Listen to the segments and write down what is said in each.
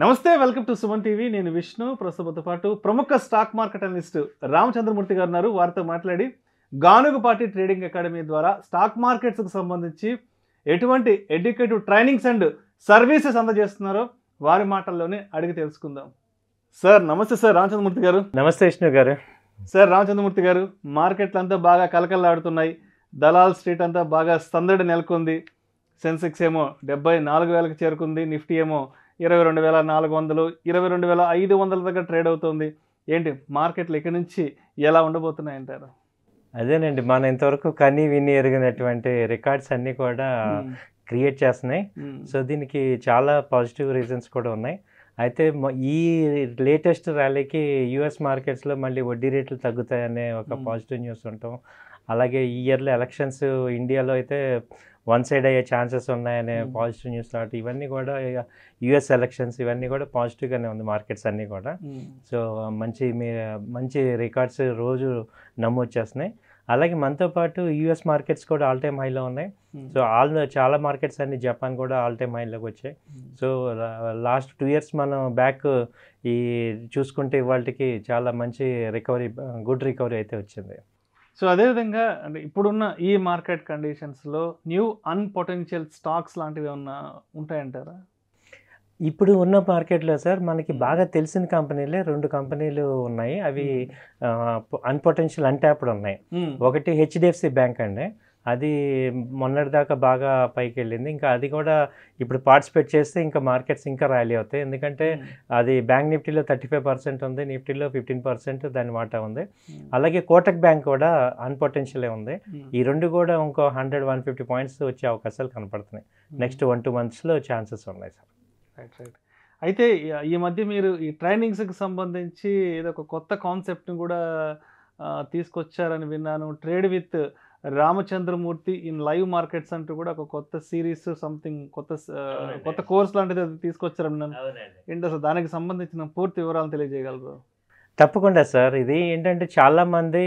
నమస్తే, welcome to Suman TV. నేను విష్ణు. ప్రస్తుతంతో పాటు ప్రముఖ స్టాక్ మార్కెట్ అనలిస్ట్ రామచంద్రమూర్తి గారు ఉన్నారు. వారితో మాట్లాడి గానుగుపాటి ట్రేడింగ్ అకాడమీ ద్వారా స్టాక్ మార్కెట్స్కి సంబంధించి ఎటువంటి ఎడ్యుకేటివ్ ట్రైనింగ్స్ అండ్ సర్వీసెస్ అందజేస్తున్నారో వారి మాటల్లోనే అడిగి తెలుసుకుందాం. సార్ నమస్తే. సార్ రామచంద్రమూర్తి గారు. నమస్తే విష్ణు గారు. సార్ రామచంద్రమూర్తి గారు, మార్కెట్లు అంతా బాగా కలకల్లాడుతున్నాయి. దలాల్ స్ట్రీట్ అంతా బాగా సందడి నెలకొంది. సెన్సెక్స్ ఏమో 74,000కి చేరుకుంది. నిఫ్టీ ఏమో 22,400, 22,500 దగ్గర ట్రేడ్ అవుతుంది. ఏంటి మార్కెట్లు ఇక్కడి నుంచి ఎలా ఉండబోతున్నాయి అంటారు? అదేనండి, మనం ఇంతవరకు కని విని ఎరిగినటువంటి రికార్డ్స్ అన్నీ కూడా క్రియేట్ చేస్తున్నాయి. సో దీనికి చాలా పాజిటివ్ రీజన్స్ కూడా ఉన్నాయి. అయితే ఈ లేటెస్ట్ ర్యాలీకి యూఎస్ మార్కెట్స్లో మళ్ళీ వడ్డీ రేట్లు తగ్గుతాయనే ఒక పాజిటివ్ న్యూస్ ఉంటాం. అలాగే ఈ ఇయర్లో ఎలక్షన్స్ ఇండియాలో అయితే వన్ సైడ్ అయ్యే ఛాన్సెస్ ఉన్నాయనే పాజిటివ్ న్యూస్ లాంటి ఇవన్నీ కూడా యుఎస్ ఎలక్షన్స్ ఇవన్నీ కూడా పాజిటివ్గానే ఉంది మార్కెట్స్ అన్నీ కూడా. సో మంచి రికార్డ్స్ రోజు నమోదు చేస్తున్నాయి. అలాగే మనతో పాటు యూఎస్ మార్కెట్స్ కూడా ఆల్ టైమ్ హైలో ఉన్నాయి. సో చాలా మార్కెట్స్ అన్ని జపాన్ కూడా ఆల్ టైమ్ హైలోకి వచ్చాయి. సో లాస్ట్ 2 years మనం బ్యాక్ ఈ చూసుకుంటే ఇవాళకి చాలా మంచి రికవరీ, గుడ్ రికవరీ అయితే వచ్చింది. సో అదేవిధంగా అంటే ఇప్పుడున్న ఈ మార్కెట్ కండిషన్స్లో న్యూ అన్పొటెన్షియల్ స్టాక్స్ లాంటివి ఏమన్నా ఉంటాయంటారా? ఇప్పుడు ఉన్న మార్కెట్లో సార్ మనకి బాగా తెలిసిన కంపెనీలే 2 కంపెనీలు ఉన్నాయి. అవి అన్పొటెన్షియల్ అన్ట్యాప్డ్ ఉన్నాయి. ఒకటి హెచ్డిఎఫ్సి బ్యాంక్ అండి, అది మొన్నటిదాకా బాగా పైకి వెళ్ళింది. ఇంకా అది కూడా ఇప్పుడు పార్టిసిపేట్ చేస్తే ఇంకా మార్కెట్స్ ఇంకా ర్యాలీ అవుతాయి. ఎందుకంటే అది బ్యాంక్ నిఫ్టీలో 35% ఉంది, నిఫ్టీలో 15% దాని వాటా ఉంది. అలాగే కోటక్ బ్యాంక్ కూడా అన్పొటెన్షియలే ఉంది. ఈ 2 కూడా ఇంకో 100-150 పాయింట్స్ వచ్చే అవకాశాలు కనపడుతున్నాయి. నెక్స్ట్ 1-2 monthsలో ఛాన్సెస్ ఉన్నాయి సార్. రైట్. అయితే ఈ మధ్య మీరు ఈ ట్రైనింగ్స్కి సంబంధించి ఏదో ఒక కొత్త కాన్సెప్ట్ని కూడా తీసుకొచ్చారని విన్నాను. Trade with Ramachandramurthy in live markets అంటూ కూడా ఒక కొత్త సిరీస్ సంథింగ్ కొత్త కోర్స్ లాంటిది తీసుకొచ్చారని విన్నాను. ఏంటి అసలు దానికి సంబంధించిన పూర్తి వివరాలు తెలియజేయగలరు? తప్పకుండా సార్. ఇది ఏంటంటే చాలామంది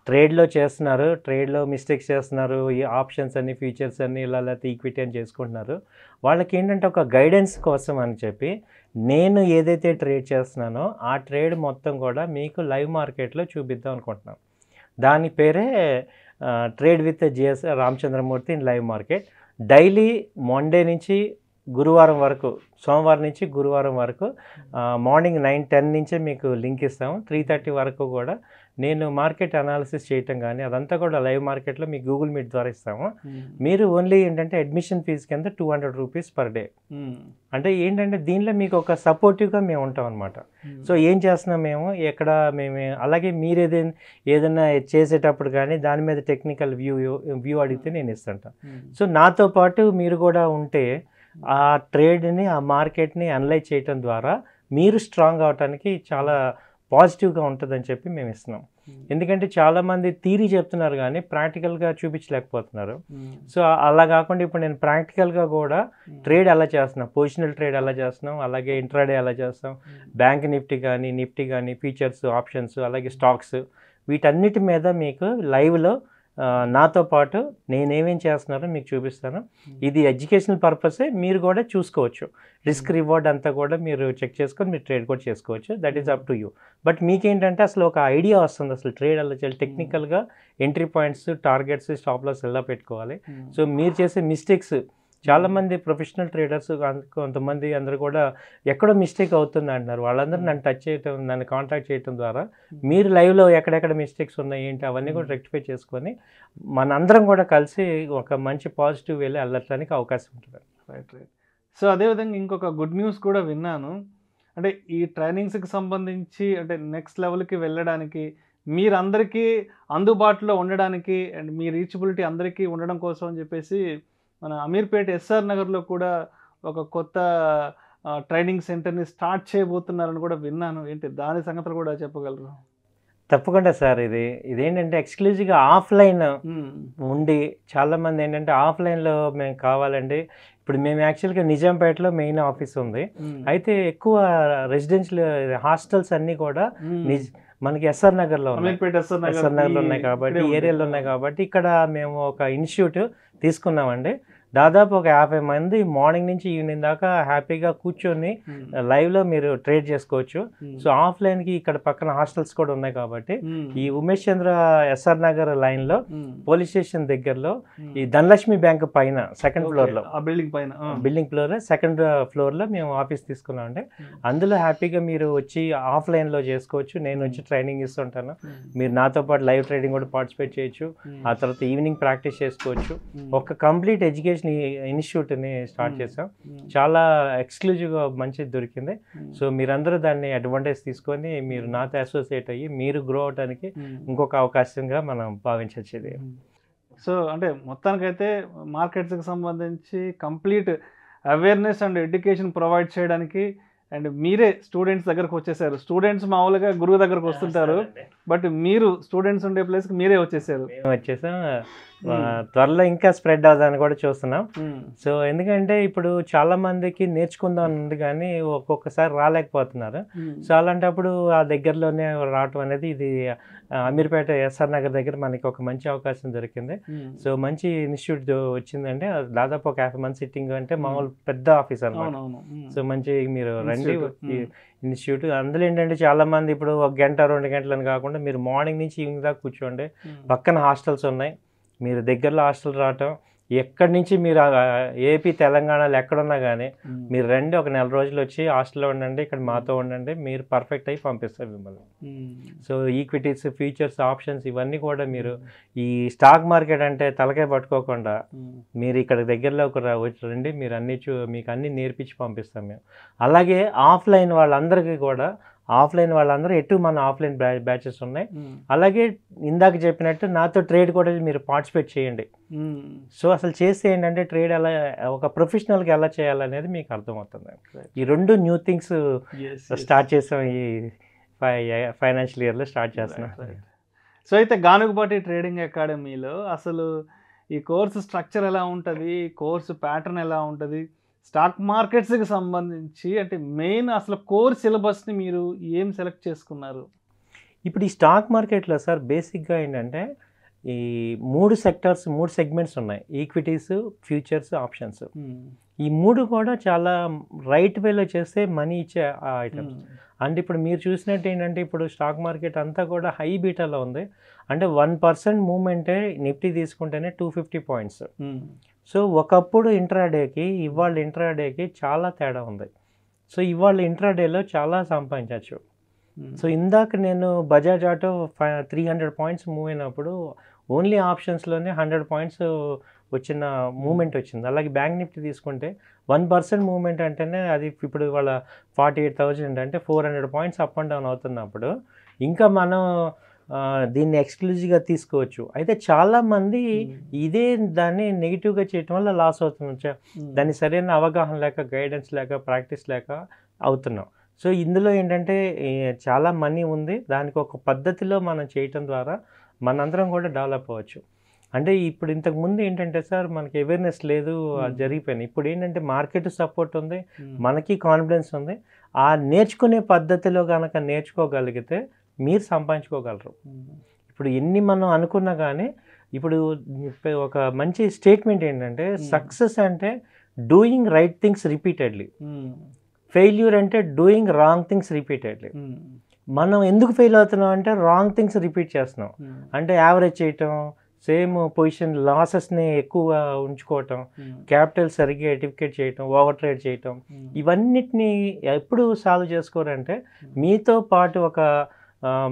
ట్రేడ్లో చేస్తున్నారు, ట్రేడ్లో మిస్టేక్స్ చేస్తున్నారు. ఈ ఆప్షన్స్ అన్ని, ఫ్యూచర్స్ అన్ని ఇలా లేకపోతే ఈక్విటీ అని చేసుకుంటున్నారు. వాళ్ళకి ఏంటంటే ఒక గైడెన్స్ కోసం అని చెప్పి నేను ఏదైతే ట్రేడ్ చేస్తున్నానో ఆ ట్రేడ్ మొత్తం కూడా మీకు లైవ్ మార్కెట్లో చూపిద్దాం అనుకుంటున్నాను. దాని పేరే trade with G S Ramachandramurthy in live market. Daily Monday నుంచి గురువారం వరకు, సోమవారం నుంచి గురువారం వరకు మార్నింగ్ 9-10 నుంచే మీకు లింక్ ఇస్తాము. 3:30 వరకు కూడా నేను మార్కెట్ అనాలిసిస్ చేయటం కానీ అదంతా కూడా లైవ్ మార్కెట్లో మీకు గూగుల్ మీట్ ద్వారా ఇస్తాము. మీరు ఓన్లీ ఏంటంటే అడ్మిషన్ ఫీజు కింద 200 రూపీస్ పర్ డే. అంటే ఏంటంటే దీనిలో మీకు ఒక సపోర్టివ్గా మేము ఉంటాం అనమాట. సో ఏం చేస్తున్నాం మేము, అలాగే మీరు ఏదైనా చేసేటప్పుడు కానీ దాని మీద టెక్నికల్ వ్యూ అడిగితే నేను ఇస్తుంటాను. సో నాతో పాటు మీరు కూడా ఉంటే ఆ ట్రేడ్ని, ఆ మార్కెట్ని అనలైజ్ చేయటం ద్వారా మీరు స్ట్రాంగ్ అవడానికి చాలా పాజిటివ్గా ఉంటుందని చెప్పి మేము ఇస్తున్నాం. ఎందుకంటే చాలామంది థియరీ చెప్తున్నారు కానీ ప్రాక్టికల్గా చూపించలేకపోతున్నారు. సో అలా కాకుండా ఇప్పుడు నేను ప్రాక్టికల్గా కూడా ట్రేడ్ ఎలా చేస్తున్నాం, పొజిషనల్ ట్రేడ్ ఎలా చేస్తున్నాం, అలాగే ఇంట్రాడే ఎలా చేస్తాం, బ్యాంక్ నిఫ్టీ కానీ ఫీచర్స్, ఆప్షన్స్, అలాగే స్టాక్స్, వీటన్నిటి మీద మీకు లైవ్లో నాతో పాటు నేనేమేం చేస్తున్నారో మీకు చూపిస్తాను. ఇది ఎడ్యుకేషనల్ పర్పసే, మీరు కూడా చూసుకోవచ్చు. రిస్క్ రివార్డ్ అంతా కూడా మీరు చెక్ చేసుకొని మీరు ట్రేడ్ కూడా చేసుకోవచ్చు. That is up to you. But మీకేంటంటే అసలు ఒక ఐడియా వస్తుంది, అసలు ట్రేడ్ ఎలా చేయాలి, టెక్నికల్గా entry points, targets, stop loss ఎలా పెట్టుకోవాలి. సో మీరు చేసే మిస్టేక్స్, చాలామంది ప్రొఫెషనల్ ట్రేడర్స్ కొంతమంది అందరూ కూడా ఎక్కడో మిస్టేక్ అవుతుంది అంటున్నారు. వాళ్ళందరూ నన్ను టచ్ చేయటం, నన్ను కాంటాక్ట్ చేయడం ద్వారా మీరు లైవ్లో ఎక్కడెక్కడ మిస్టేక్స్ ఉన్నాయి ఏంటి అవన్నీ కూడా రెక్టిఫై చేసుకొని మనందరం కూడా కలిసి ఒక మంచి పాజిటివ్ వేలో వెళ్ళడానికి అవకాశం ఉంటుంది. రైట్. సో అదేవిధంగా ఇంకొక గుడ్ న్యూస్ కూడా విన్నాను. అంటే ఈ ట్రైనింగ్స్కి సంబంధించి అంటే నెక్స్ట్ లెవెల్కి వెళ్ళడానికి మీరందరికీ అందుబాటులో ఉండడానికి అండ్ మీ రీచబిలిటీ అందరికీ ఉండడం కోసం అని చెప్పేసి మన అమీర్పేట ఎస్ఆర్ నగర్లో కూడా ఒక కొత్త ట్రైనింగ్ సెంటర్ని స్టార్ట్ చేయబోతున్నారని కూడా విన్నాను. ఏంటి దాని సంగతులు కూడా చెప్పగలరు? తప్పకుండా సార్. ఇదేంటంటే ఎక్స్క్లూజివ్గా ఆఫ్లైన్ ఉండి చాలామంది ఏంటంటే ఆఫ్లైన్లో మేము కావాలండి. ఇప్పుడు మేము యాక్చువల్గా నిజాంపేటలో మెయిన్ ఆఫీస్ ఉంది. అయితే ఎక్కువ రెసిడెన్షియల్ హాస్టల్స్ అన్నీ కూడా మనకి ఎస్ఆర్ నగర్లో ఉన్నాయి కాబట్టి, ఏరియాలో ఉన్నాయి కాబట్టి ఇక్కడ మేము ఒక ఇన్స్టిట్యూట్ తీసుకున్నామండి. దాదాపు ఒక 50 మంది మార్నింగ్ నుంచి ఈవినింగ్ దాకా హ్యాపీగా కూర్చొని లైవ్లో మీరు ట్రేడ్ చేసుకోవచ్చు. సో ఆఫ్లైన్కి ఇక్కడ పక్కన హాస్టల్స్ కూడా ఉన్నాయి కాబట్టి ఈ ఉమేష్ చంద్ర ఎస్ఆర్ నగర్ లైన్లో పోలీస్ స్టేషన్ దగ్గరలో ఈ ధనలక్ష్మి బ్యాంక్ పైన సెకండ్ ఫ్లోర్లో బిల్డింగ్ ఫ్లోర్ సెకండ్ ఫ్లోర్లో మేము ఆఫీస్ తీసుకున్నామండి. అందులో హ్యాపీగా మీరు వచ్చి ఆఫ్లైన్లో చేసుకోవచ్చు. నేను వచ్చి ట్రైనింగ్ ఇస్తుంటాను. మీరు నాతో పాటు లైవ్ ట్రేడింగ్ కూడా పార్టిసిపేట్ చేయొచ్చు. ఆ తర్వాత ఈవినింగ్ ప్రాక్టీస్ చేసుకోవచ్చు. ఒక కంప్లీట్ ఎడ్యుకేషన్ ఇన్స్టిట్యూట్ని స్టార్ట్ చేసాం. చాలా ఎక్స్క్లూజివ్గా మంచిది దొరికింది. సో మీరందరూ దాన్ని అడ్వాంటేజ్ తీసుకొని మీరు నాతో అసోసియేట్ అయ్యి మీరు గ్రో అవడానికి ఇంకొక అవకాశంగా మనం భావించవచ్చు ఇది. సో అంటే మొత్తానికైతే మార్కెట్స్కి సంబంధించి complete awareness and education provide చేయడానికి అండ్ మీరే స్టూడెంట్స్ దగ్గరకు వచ్చేసారు. స్టూడెంట్స్ మామూలుగా గురువు దగ్గరకు వస్తుంటారు, బట్ మీరు స్టూడెంట్స్ ఉండే ప్లేస్కి మీరే వచ్చేసారు. మేము వచ్చేసాం. త్వరలో ఇంకా స్ప్రెడ్ అవుతుందని కూడా చూస్తున్నాం. సో ఎందుకంటే ఇప్పుడు చాలా మందికి నేర్చుకుందాం ఉంది కానీ ఒక్కొక్కసారి రాలేకపోతున్నారు. సో అలాంటప్పుడు ఆ దగ్గరలోనే రావటం అనేది ఇది అమీర్పేట ఎస్ఆర్ నగర్ దగ్గర మనకి ఒక మంచి అవకాశం దొరికింది. సో మంచి ఇన్స్టిట్యూట్ వచ్చిందంటే దాదాపు ఒక 50 మంది సిట్టింగ్ అంటే మామూలు పెద్ద ఆఫీస్ అన్నమాట. సో మంచి మీరు రండి ఇన్స్టిట్యూట్. అందులో ఏంటంటే చాలా మంది ఇప్పుడు 1 గంట 2 గంటలని కాకుండా మీరు మార్నింగ్ నుంచి ఈవినింగ్ దాకా కూర్చోండి. పక్కన హాస్టల్స్ ఉన్నాయి. మీరు దగ్గరలో హాస్టల్ రావటం ఎక్కడి నుంచి మీరు ఏపీ తెలంగాణలో ఎక్కడున్నా కానీ మీరు రండి, ఒక నెల రోజులు వచ్చి హాస్టల్లో ఉండండి, ఇక్కడ మాతో ఉండండి, మీరు పర్ఫెక్ట్ అయి పంపిస్తారు మిమ్మల్ని. సో ఈక్విటీస్, ఫ్యూచర్స్, ఆప్షన్స్ ఇవన్నీ కూడా మీరు ఈ స్టాక్ మార్కెట్ అంటే తలకాయ పట్టుకోకుండా మీరు ఇక్కడ దగ్గరలో రండి, మీరు మీకు అన్నీ నేర్పించి పంపిస్తాం మేము. అలాగే ఆఫ్లైన్ వాళ్ళందరూ ఎటు మన ఆఫ్లైన్ బ్యాచెస్ ఉన్నాయి. అలాగే ఇందాక చెప్పినట్టు నాతో ట్రేడ్ కూడా మీరు పార్టిసిపేట్ చేయండి. సో అసలు చేస్తే ఏంటంటే ట్రేడ్ ఎలా ఒక ప్రొఫెషనల్గా ఎలా చేయాలనేది మీకు అర్థమవుతుంది. ఈ 2 న్యూ థింగ్స్ స్టార్ట్ చేసాం ఈ ఫైనాన్షియల్ ఇయర్లో స్టార్ట్ చేస్తున్నాం. సో అయితే గానుగుపాటి ట్రేడింగ్ అకాడమీలో అసలు ఈ కోర్సు స్ట్రక్చర్ ఎలా ఉంటుంది, కోర్సు ప్యాటర్న్ ఎలా ఉంటుంది, స్టాక్ మార్కెట్స్కి సంబంధించి అంటే మెయిన్ అసలు కోర్ సిలబస్ని మీరు ఏం సెలెక్ట్ చేసుకున్నారు? ఇప్పుడు ఈ స్టాక్ మార్కెట్లో సార్ బేసిక్గా ఏంటంటే ఈ 3 సెగ్మెంట్స్ ఉన్నాయి. Equities, futures, options. ఈ 3 కూడా చాలా రైట్ వేలో చేస్తే మనీ ఇచ్చే ఐటమ్స్. అంటే ఇప్పుడు మీరు చూసినట్టు ఏంటంటే ఇప్పుడు స్టాక్ మార్కెట్ అంతా కూడా హై బీటాలో ఉంది. అంటే 1% మూవ్మెంటే నిఫ్టీ తీసుకుంటేనే 250 పాయింట్స్. సో ఒకప్పుడు ఇంట్రాడేకి ఇవాళ ఇంట్రాడేకి చాలా తేడా ఉంది. సో ఇవాళ ఇంట్రాడేలో చాలా సంపాదించవచ్చు. సో ఇందాక నేను బజాజ్ ఆటో 300 పాయింట్స్ మూవ్ అయినప్పుడు ఓన్లీ ఆప్షన్స్లోనే 100 పాయింట్స్ వచ్చిన మూమెంట్ వచ్చింది. అలాగే బ్యాంక్ నిఫ్టీ తీసుకుంటే 1% మూవ్మెంట్ అంటేనే అది ఇప్పుడు వాళ్ళ 48,000 అంటే 400 పాయింట్స్ అప్ అండ్ డౌన్ అవుతున్నప్పుడు ఇంకా మనం దీన్ని ఎక్స్క్లూజివ్గా తీసుకోవచ్చు. అయితే చాలామంది ఇదే దాన్ని నెగిటివ్గా చేయటం వల్ల లాస్ అవుతుంది. దాన్ని సరైన అవగాహన లేక, గైడెన్స్ లేక, ప్రాక్టీస్ లేక అవుతున్నాం. సో ఇందులో ఏంటంటే చాలా మనీ ఉంది. దానికి ఒక పద్ధతిలో మనం చేయటం ద్వారా మనందరం కూడా డెవలప్ అవ్వచ్చు. అంటే ఇప్పుడు ఇంతకుముందు ఏంటంటే సార్ మనకి అవేర్నెస్ లేదు, జరిగిపోయింది. ఇప్పుడు ఏంటంటే మార్కెట్ సపోర్ట్ ఉంది, మనకి కాన్ఫిడెన్స్ ఉంది. ఆ నేర్చుకునే పద్ధతిలో కనుక నేర్చుకోగలిగితే మీరు సంపాదించుకోగలరు. ఇప్పుడు ఎన్ని మనం అనుకున్నా కానీ ఇప్పుడు ఒక మంచి స్టేట్మెంట్ ఏంటంటే సక్సెస్ అంటే doing right things repeatedly, failure అంటే డూయింగ్ రాంగ్ థింగ్స్ రిపీటెడ్లీ. మనం ఎందుకు ఫెయిల్ అవుతున్నాం అంటే రాంగ్ థింగ్స్ రిపీట్ చేస్తున్నాం. అంటే యావరేజ్ చేయటం, సేమ్ పొజిషన్ లాసెస్ని ఎక్కువ ఉంచుకోవటం, క్యాపిటల్ సరిగ్గా ఎడిఫికేట్ చేయటం, ఓవర్ ట్రేడ్ చేయటం, ఇవన్నిటిని ఎప్పుడు సాల్వ్ చేసుకోరంటే మీతో పాటు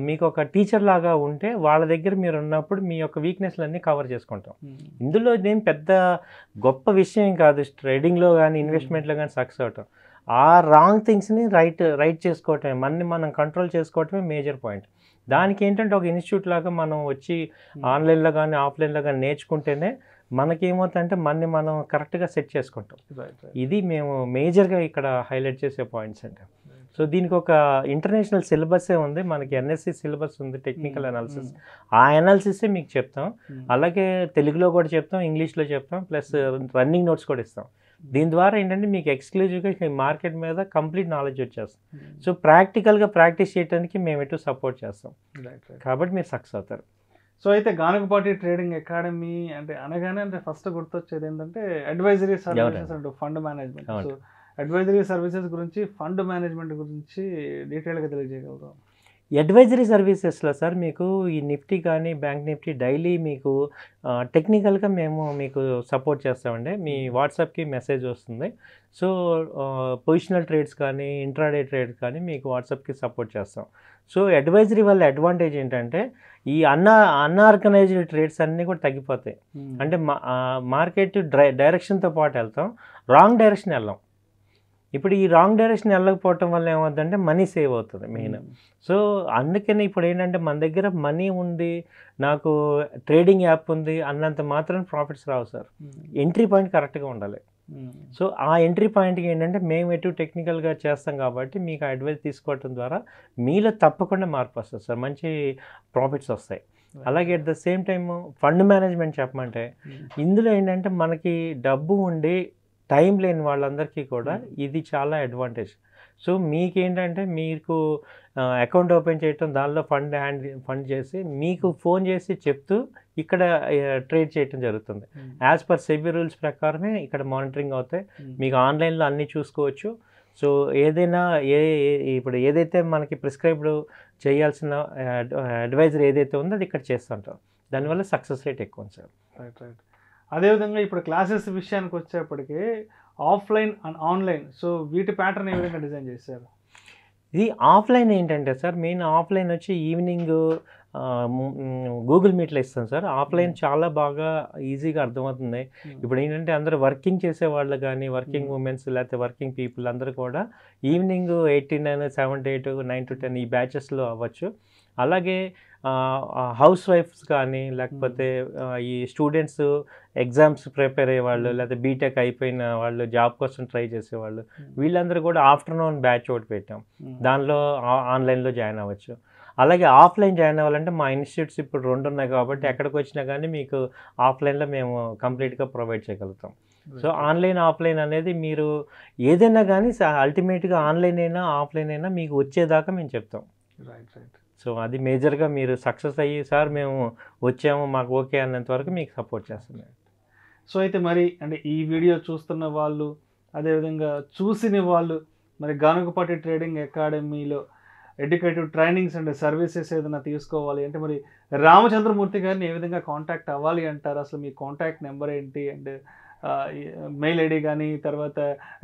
మీకు ఒక టీచర్ లాగా ఉంటే వాళ్ళ దగ్గర మీరు ఉన్నప్పుడు మీ యొక్క వీక్నెస్లన్నీ కవర్ చేసుకుంటాం. ఇందులో నేను పెద్ద గొప్ప విషయం కాదు ట్రేడింగ్లో కానీ ఇన్వెస్ట్మెంట్లో కానీ సక్సెస్ అవటం. ఆ రాంగ్ థింగ్స్ని రైట్ చేసుకోవటమే, మనం కంట్రోల్ చేసుకోవటమే మేజర్ పాయింట్. దానికి ఏంటంటే ఒక ఇన్స్టిట్యూట్ లాగా మనం వచ్చి ఆన్లైన్లో కానీ ఆఫ్లైన్లో కానీ నేర్చుకుంటేనే మనకేమవుతుందంటే మనం కరెక్ట్గా సెట్ చేసుకుంటాం. ఇది మేము మేజర్గా ఇక్కడ హైలైట్ చేసే పాయింట్స్ అంటే. సో దీనికి ఒక ఇంటర్నేషనల్ సిలబస్సే ఉంది. మనకి ఎన్ఎస్సి సిలబస్ ఉంది, టెక్నికల్ అనాలిసిస్. ఆ అనాలిసిసే మీకు చెప్తాం. అలాగే తెలుగులో కూడా చెప్తాం, ఇంగ్లీష్లో చెప్తాం, ప్లస్ రన్నింగ్ నోట్స్ కూడా ఇస్తాం. దీని ద్వారా ఏంటంటే మీకు ఎక్స్క్లూజివ్గా మార్కెట్ మీద కంప్లీట్ నాలెడ్జ్ వచ్చేస్తాం. సో ప్రాక్టికల్గా ప్రాక్టీస్ చేయడానికి మేము ఎటు సపోర్ట్ చేస్తాం. కాబట్టి మీరు సక్సెస్ అవుతారు. సో అయితే గానుగపాటి ట్రేడింగ్ అకాడమీ అంటే అనగానే అంటే ఫస్ట్ గుర్తొచ్చేది ఏంటంటే advisory services and fund management. So advisory services గురించి, ఫండ్ మేనేజ్మెంట్ గురించి డీటెయిల్గా తెలియజేయగలరు? అడ్వైజరీ సర్వీసెస్లో సార్ మీకు ఈ నిఫ్టీ కానీ బ్యాంక్ నిఫ్టీ డైలీ మీకు టెక్నికల్గా మేము మీకు సపోర్ట్ చేస్తామండి. మీ వాట్సాప్కి మెసేజ్ వస్తుంది. సో పొజిషనల్ ట్రేడ్స్ కానీ ఇంట్రాడే ట్రేడ్స్ కానీ మీకు వాట్సాప్కి సపోర్ట్ చేస్తాం. సో అడ్వైజరీ వల్ల అడ్వాంటేజ్ ఏంటంటే ఈ అన్ఆర్గనైజ్డ్ ట్రేడ్స్ అన్నీ కూడా తగ్గిపోతాయి. అంటే మార్కెట్ డైరెక్షన్తో పాటు వెళ్తాం, రాంగ్ డైరెక్షన్ వెళ్ళాం. ఇప్పుడు ఈ రాంగ్ డైరెక్షన్ వెళ్ళకపోవటం వల్ల ఏమవుతుందంటే మనీ సేవ్ అవుతుంది మెయిన్. సో అందుకని ఇప్పుడు ఏంటంటే మన దగ్గర మనీ ఉంది, నాకు ట్రేడింగ్ యాప్ ఉంది అన్నంత మాత్రం ప్రాఫిట్స్ రావు సార్. ఎంట్రీ పాయింట్ కరెక్ట్గా ఉండాలి. సో ఆ ఎంట్రీ పాయింట్కి ఏంటంటే మేము ఎటు టెక్నికల్గా చేస్తాం కాబట్టి మీకు అడ్వైస్ తీసుకోవటం ద్వారా మీలో తప్పకుండా మార్పు వస్తుంది సార్, మంచి ప్రాఫిట్స్ వస్తాయి. అలాగే at the same time fund management చెప్పమంటే ఇందులో ఏంటంటే మనకి డబ్బు ఉండి టైం లేని వాళ్ళందరికీ కూడా ఇది చాలా అడ్వాంటేజ్. సో మీకేంటంటే మీకు అకౌంట్ ఓపెన్ చేయటం, దానిలో ఫండ్ చేసి మీకు ఫోన్ చేసి చెప్తూ ఇక్కడ ట్రేడ్ చేయటం జరుగుతుంది. యాజ్ పర్ సెబీ రూల్స్ ప్రకారమే ఇక్కడ మానిటరింగ్ అవుతాయి. మీకు ఆన్లైన్లో అన్నీ చూసుకోవచ్చు. సో ఏదైనా ఇప్పుడు ఏదైతే మనకి ప్రిస్క్రైబ్డ్ చేయాల్సిన అడ్వైజర్ ఏదైతే ఉందో అది ఇక్కడ చేస్తుంటాం. దానివల్ల సక్సెస్ రేట్ ఎక్కువ ఉంది సార్. Right right. అదేవిధంగా ఇప్పుడు క్లాసెస్ విషయానికి వచ్చేప్పటికి ఆఫ్లైన్ అండ్ ఆన్లైన్, సో వీటి ప్యాటర్న్ ఏ విధంగా డిజైన్ చేశారు? ఇది ఆఫ్లైన్ ఏంటంటే సార్ మెయిన్ ఆఫ్లైన్ వచ్చి ఈవినింగ్ గూగుల్ మీట్లో ఇస్తాం సార్. ఆఫ్లైన్ చాలా బాగా ఈజీగా అర్థమవుతుంది. ఇప్పుడు ఏంటంటే అందరూ వర్కింగ్ చేసే వాళ్ళు కానీ వర్కింగ్ ఉమెన్స్ లేకపోతే వర్కింగ్ పీపుల్ అందరూ కూడా ఈవినింగ్ 8 to 9, 7 to 8, 9 to 10 ఈ బ్యాచెస్లో అవ్వచ్చు. అలాగే హౌస్ వైఫ్స్ కానీ లేకపోతే ఈ స్టూడెంట్స్ ఎగ్జామ్స్ ప్రిపేర్ అయ్యేవాళ్ళు లేకపోతే బీటెక్ అయిపోయిన వాళ్ళు జాబ్ కోసం ట్రై చేసేవాళ్ళు వీళ్ళందరూ కూడా ఆఫ్టర్నూన్ బ్యాచ్ ఒకటి పెట్టాం. దానిలో ఆన్లైన్లో జాయిన్ అవ్వచ్చు. అలాగే ఆఫ్లైన్ జాయిన్ అవ్వాలంటే మా ఇన్స్టిట్యూట్స్ ఇప్పుడు 2 ఉన్నాయి కాబట్టి ఎక్కడికి వచ్చినా కానీ మీకు ఆఫ్లైన్లో మేము కంప్లీట్గా ప్రొవైడ్ చేయగలుగుతాం. సో ఆన్లైన్ ఆఫ్లైన్ అనేది మీరు ఏదైనా కానీ అల్టిమేట్గా ఆన్లైన్ అయినా ఆఫ్లైన్ అయినా మీకు వచ్చేదాకా మేము చెప్తాం. Right right. సో అది మేజర్గా మీరు సక్సెస్ అయ్యి సార్ మేము వచ్చాము మాకు ఓకే అన్నంత వరకు మీకు సపోర్ట్ చేస్తున్నాం. సో అయితే మరి అంటే ఈ వీడియో చూస్తున్న వాళ్ళు అదేవిధంగా చూసిన వాళ్ళు మరి గానుగపాటి ట్రేడింగ్ అకాడమీలో ఎడ్యుకేటివ్ ట్రైనింగ్స్ అండ్ సర్వీసెస్ ఏదైనా తీసుకోవాలి అంటే మరి రామచంద్రమూర్తి గారిని ఏ విధంగా కాంటాక్ట్ అవ్వాలి అంటారు? అసలు మీ కాంటాక్ట్ నెంబర్ ఏంటి అండ్ మెయిల్ ఐడి కానీ తర్వాత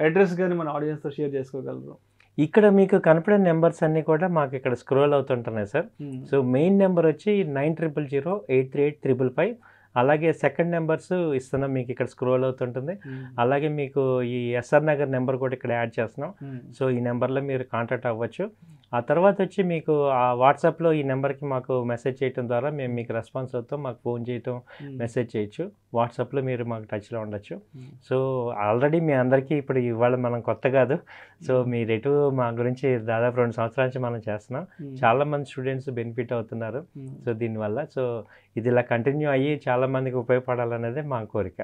అడ్రస్ కానీ మన ఆడియన్స్తో షేర్ చేసుకోగలరు? ఇక్కడ మీకు కనపడే నెంబర్స్ అన్నీ కూడా మాకు ఇక్కడ స్క్రోల్ అవుతుంటున్నాయి సార్. సో మెయిన్ నెంబర్ వచ్చి 9000083855. అలాగే సెకండ్ నెంబర్స్ ఇస్తున్నాం మీకు ఇక్కడ స్క్రోల్ అవుతుంటుంది. అలాగే మీకు ఈ ఎస్ఆర్ నగర్ నెంబర్ కూడా ఇక్కడ యాడ్ చేస్తున్నాం. సో ఈ నెంబర్లో మీరు కాంటాక్ట్ అవ్వచ్చు. ఆ తర్వాత వచ్చి మీకు ఆ వాట్సాప్లో ఈ నెంబర్కి మాకు మెసేజ్ చేయడం ద్వారా మేము మీకు రెస్పాన్స్ అవుతాం. మాకు ఫోన్ చేయటం, మెసేజ్ చేయొచ్చు. వాట్సాప్లో మీరు మాకు టచ్లో ఉండొచ్చు. సో ఆల్రెడీ మీ అందరికీ ఇప్పుడు ఇవాళ మనం కొత్త కాదు. సో మీరు ఎటు మా గురించి దాదాపు 2 సంవత్సరాల నుంచి మనం చేస్తున్నాం. చాలామంది స్టూడెంట్స్ బెనిఫిట్ అవుతున్నారు. సో దీనివల్ల సో ఇది ఇలా కంటిన్యూ అయ్యి చాలామందికి ఉపయోగపడాలనేది మా కోరిక.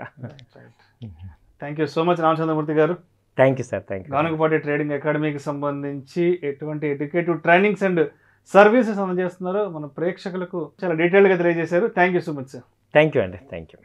Thank you so much Ramachandramurthy గారు. Thank you sir. Thank you. Ganugapati trading అకాడమీకి సంబంధించి ఎటువంటి ఎడ్యుకేటివ్ ట్రైనింగ్స్ అండ్ సర్వీసెస్ అందజేస్తున్నారో మన ప్రేక్షకులకు చాలా డీటెయిల్గా తెలియజేశారు. Thank you so much sir. Thank you అండి. Thank you.